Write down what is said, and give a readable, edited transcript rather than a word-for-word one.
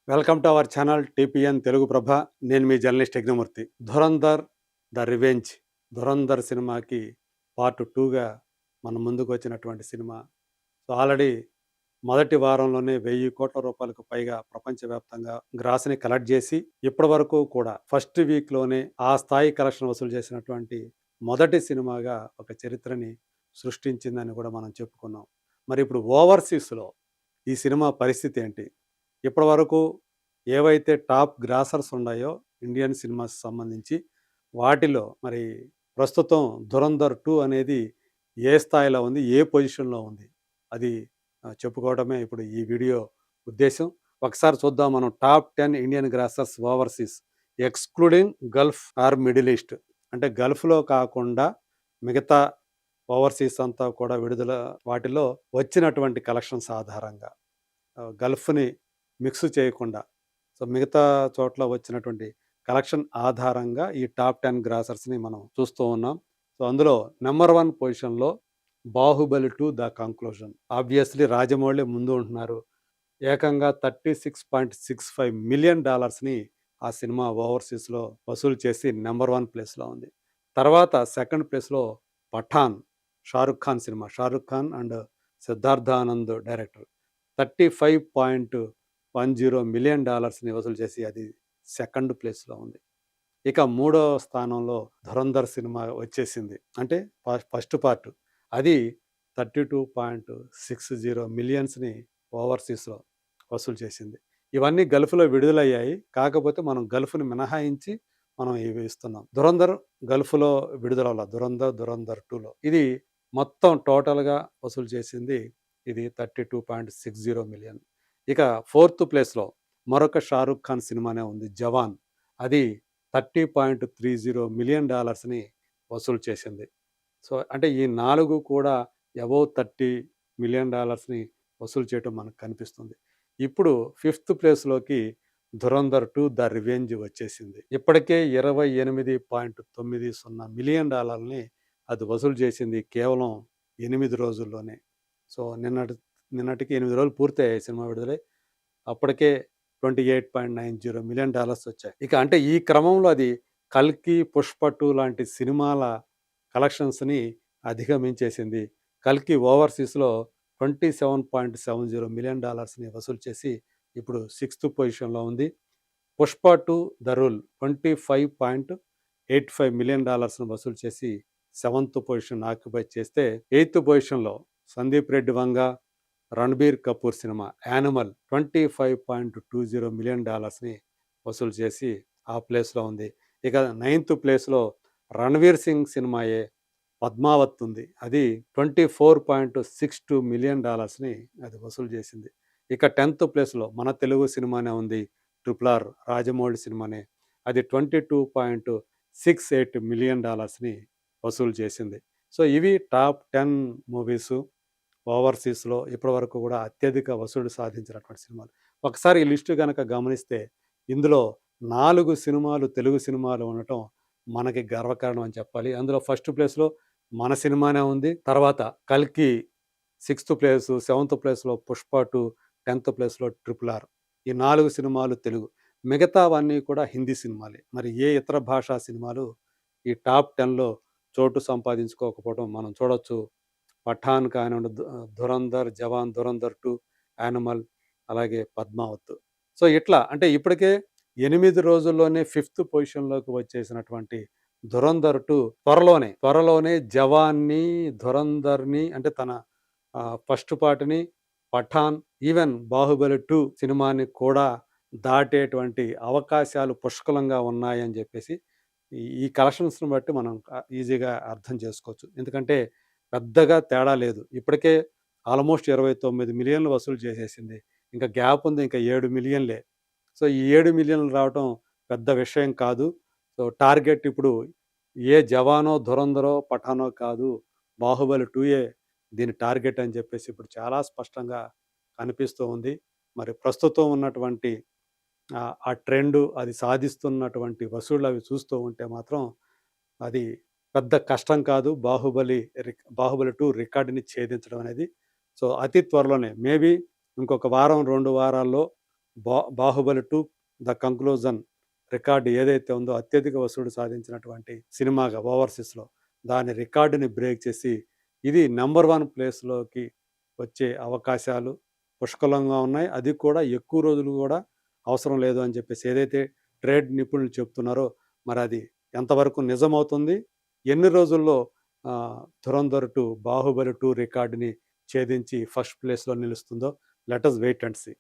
Welcome to our channel TPN Telugu Prabha. నేను మీ journalist Yagnamurthy. 'Dhurandhar the revenge', 'Dhurandhar' సినిమాకి పార్ట్ 2గా మన ముందుకు వచ్చినటువంటి సినిమా. సో ఆల్రెడీ మొదటి వారంలోనే 1000 కోట్ల రూపాయలకు పైగా ప్రపంచవ్యాప్తంగా గ్రాస్‌ని కలెక్ట్ చేసి, ఇప్పటి వరకు కూడా ఫస్ట్ వీక్‌లోనే ఆ స్థాయి కలెక్షన్ వసూలు చేసినటువంటి మొదటి సినిమాగా ఒక చరిత్రని సృష్టించిందని కూడా మనం చెప్పుకున్నాం. మరి ఇప్పుడు ఓవర్‌సీస్‌లో ఈ సినిమా పరిస్థితి ఏంటి? ఇప్పటివరకు ఏవైతే టాప్ గ్రాసర్స్ ఉన్నాయో ఇండియన్ సినిమాస్ సంబంధించి, వాటిలో మరి ప్రస్తుతం 'ధురంధర్ 2' అనేది ఏ స్థాయిలో ఉంది? ఏ పొజిషన్‌లో ఉంది? అది చెప్పుకోవడమే ఇప్పుడు ఈ వీడియో ఉద్దేశ్యం. ఒకసారి చూద్దాం మనం top 10 Indian grossers overseas excluding Gulf or middle east. అంటే గల్ఫ్‌లో కాకుండా మిగతా ఓవర్‌సీస్ అంతా కూడా విడుదల వాటిలో వచ్చినటువంటి కలెక్షన్స్ ఆధారంగా. గల్ఫ్‌ని మిక్స్ చేయకుండా, సో మిగతా చోట్ల వచ్చినటువంటి కలెక్షన్ ఆధారంగా ఈ టాప్ 10 గ్రాసర్స్‌ని మనం చూస్తూ ఉన్నాం. సో అందులో నంబర్ 1 పొజిషన్‌లో 'Baahubali 2 the conclusion'. Obviously Rajamouli ముందు ఉంటున్నారు. ఏకంగా $36.65 మిలియన్ ఆ సినిమా ఓవర్‌సీస్‌లో వసూలు చేసి నంబర్ 1 ప్లేస్‌లో ఉంది. తర్వాత సెకండ్ ప్లేస్‌లో 'పఠాన్', షారుఖ్ ఖాన్ సినిమా. Shahrukh Khan and Siddharth Anand director. $35.10 million వసూలు చేసి అది సెకండ్ ప్లేస్‌లో ఉంది. ఇక మూడవ స్థానంలో 'ధురంధర్' సినిమా వచ్చేసింది. అంటే ఫస్ట్ పార్ట్. అది 32.60 మిలియన్స్‌ని ఓవర్‌సీస్‌లో వసూలు చేసింది. ఇవన్నీ గల్ఫ్‌లో విడుదలయ్యాయి. కాకపోతే మనం గల్ఫ్‌ని మినహాయించి మనం ఇవి ఇస్తున్నాం. 'ధురంధర్' గల్ఫ్‌లో విడుదలవ్వల. 'ధురంధర్ 2లో' ఇది మొత్తం టోటల్‌గా వసూలు చేసింది ఇది 32.60 మిలియన్. ఇక ఫోర్త్ ప్లేస్‌లో మరొక షారుఖ్ ఖాన్ సినిమానే ఉంది 'జవాన్'. అది $30.30 మిలియన్ వసూలు చేసింది. సో అంటే ఈ 4 కూడా అబోవ్ $30 మిలియన్ వసూలు చేయటం మనకు కనిపిస్తుంది. ఇప్పుడు ఫిఫ్త్ ప్లేస్‌లోకి 'ధురంధర్ 2 ద రివెంజ్' వచ్చేసింది. ఇప్పటికే $21.90 మిలియన్ అది వసూలు చేసింది కేవలం 8 రోజుల్లోనే. సో నిన్నటికి 8 రోజులు పూర్తయ్యాయి సినిమా విడుదలై. అప్పటికే $28.90 మిలియన్ వచ్చాయి. ఇక అంటే ఈ క్రమంలో అది 'కల్కి', 'పుష్ప 2' లాంటి సినిమాల కలెక్షన్స్‌ని అధిగమించేసింది. 'కల్కి' ఓవర్‌సీస్‌లో $27.70 మిలియన్ వసూలు చేసి ఇప్పుడు సిక్స్త్ పొజిషన్‌లో ఉంది. 'పుష్ప 2 ద రూల్' $25.85 మిలియన్ వసూలు చేసి సెవెంత్ పొజిషన్ ఆక్యుపై చేస్తే, ఎయిత్ పొజిషన్‌లో Sandeep Reddy Vanga, Ranbir Kapoor cinema 'Animal' $25.20 million వసూలు చేసి ఆ ప్లేస్‌లో ఉంది. ఇక నైన్త్ ప్లేస్‌లో రణవీర్ సింగ్ సినిమాయే 'పద్మావత్' ఉంది. అది $24.62 మిలియన్ అది వసూలు చేసింది. ఇక 10థ్ ప్లేస్‌లో మన తెలుగు సినిమానే ఉంది 'ట్రిపుల్ ఆర్' రాజమౌళి సినిమానే. అది $22.68 మిలియన్ వసూలు చేసింది. సో ఇవి టాప్ 10 మూవీసు ఓవర్‌సీస్‌లో ఇప్పటివరకు కూడా అత్యధిక వసూలు సాధించినటువంటి సినిమాలు. ఒకసారి ఈ లిస్టు గనక గమనిస్తే ఇందులో 4 సినిమాలు తెలుగు సినిమాలు ఉండటం మనకి గర్వకారణం అని చెప్పాలి. అందులో ఫస్ట్ ప్లేస్‌లో మన సినిమానే ఉంది. తర్వాత 'కల్కి' సిక్స్త్ ప్లేసు, సెవెంత్ ప్లేస్‌లో 'పుష్ప 2', 10థ్ ప్లేస్‌లో 'ట్రిపుల్ ఆర్'. ఈ 4 సినిమాలు తెలుగు. మిగతావన్నీ కూడా హిందీ సినిమాలే. మరి ఏ ఇతర భాషా సినిమాలు ఈ టాప్ 10లో చోటు సంపాదించుకోకపోవడం మనం చూడొచ్చు. 'పఠాన్' కానివ్వండి, 'ధురంధర్', 'జవాన్', 'ధురంధర్ 2', 'యానిమల్' అలాగే 'పద్మావత్'. సో ఇట్లా అంటే ఇప్పటికే 8 రోజుల్లోనే ఫిఫ్త్ పొజిషన్‌లోకి వచ్చేసినటువంటి 'ధురంధర్ 2' త్వరలోనే 'జవాన్‌ని', 'ధురంధర్‌ని' అంటే తన ఫస్ట్ పార్ట్‌ని, 'పఠాన్' ఈవెన్ 'బాహుబలి 2' సినిమాని కూడా దాటేటువంటి అవకాశాలు పుష్కలంగా ఉన్నాయని చెప్పేసి ఈ కలెక్షన్స్‌ని బట్టి మనం ఈజీగా అర్థం చేసుకోవచ్చు. ఎందుకంటే పెద్దగా తేడా లేదు. ఇప్పటికే ఆల్మోస్ట్ 29 మిలియన్లు వసూలు చేసేసింది. ఇంకా గ్యాప్ ఉంది. ఇంకా 7 మిలియన్లే. సో ఈ 7 మిలియన్లు రావటం పెద్ద విషయం కాదు. సో టార్గెట్ ఇప్పుడు ఏ 'జవానో', 'ధురంధరో', 'పఠానో' కాదు. 'బాహుబలి 2' దీని టార్గెట్ అని చెప్పేసి ఇప్పుడు చాలా స్పష్టంగా కనిపిస్తూ ఉంది. మరి ప్రస్తుతం ఉన్నటువంటి ఆ ట్రెండు అది సాధిస్తున్నటువంటి వసూళ్ళవి చూస్తూ ఉంటే మాత్రం అది పెద్ద కష్టం కాదు. 'బాహుబలి 2' రికార్డ్‌ని ఛేదించడం అనేది. సో అతి త్వరలోనే మేబీ ఇంకొక వారం, 2 వారాల్లో బాహుబలి 2 ద కంక్లూజన్ రికార్డ్ ఏదైతే ఉందో అత్యధిక వసూలు సాధించినటువంటి సినిమాగా ఓవర్‌సీస్‌లో దాని రికార్డ్‌ని బ్రేక్ చేసి ఇది నంబర్ 1 ప్లేస్‌లోకి వచ్చే అవకాశాలు పుష్కలంగా ఉన్నాయి. అది కూడా ఎక్కువ రోజులు గూడా అవసరం లేదు అని చెప్పేసి ఏదైతే ట్రేడ్ నిపుణులు చెప్తున్నారో మరది ఎంతవరకు నిజమవుతుంది? ఎన్ని రోజుల్లో 'ధురంధర్ 2' 'బాహుబలి 2' రికార్డ్‌ని ఛేదించి ఫస్ట్ ప్లేస్‌లో నిలుస్తుందో let us wait and see.